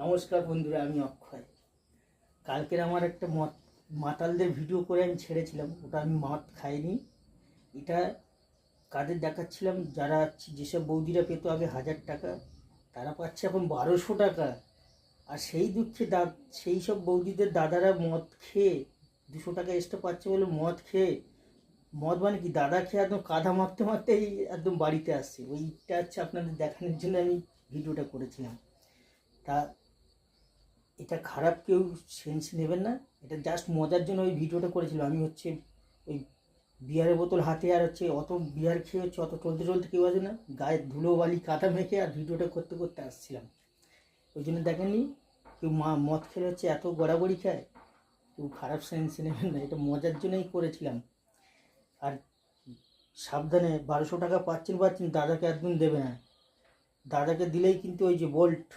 নমস্কার বন্ধুরা, আমি অক্ষয়। কালকের আমার একটা মাতালদের ভিডিও করে আমি ছেড়েছিলাম, ওটা আমি মদ খাইনি। এটা কাদের দেখাচ্ছিলাম, যারা যেসব বৌদিরা পেতো আগে 1000 টাকা, তারা পাচ্ছে এখন 1200 টাকা। আর সেই দুঃখে সেই সব বৌদিদের দাদারা মদ খেয়ে 200 টাকা এক্সট্রা পাচ্ছে বলে মদ খেয়ে, মদ মানে কি, দাদা খেয়ে একদম কাঁধা মারতে মারতেই একদম বাড়িতে আসছে। ওইটা হচ্ছে আপনাদের দেখানোর জন্য আমি ভিডিওটা করেছিলাম। তা এটা খারাপ কেউ সেন্স নেবেন না, এটা জাস্ট মজার জন্য ওই ভিডিওটা করেছিল। আমি হচ্ছে ওই বিয়ারের বোতল হাতে, আর হচ্ছে অত বিয়ার খেয়ে হচ্ছে অত চলতে চলতে কেউ আসে না, গায়ে ধুলো বালি কাদা মেখে আর ভিডিওটা করতে করতে আসছিলাম। ওই জন্য দেখেননি কেউ মদ খেলে হচ্ছে এত গড়াগড়ি খায়, কেউ খারাপ সেন্স নেবেন না, এটা মজার জন্যই করেছিলাম। আর সাবধানে, 1200 টাকা পাচ্ছেন, দাদাকে একদম দেবে না। দাদাকে দিলেই কিন্তু ওই যে বোল্ট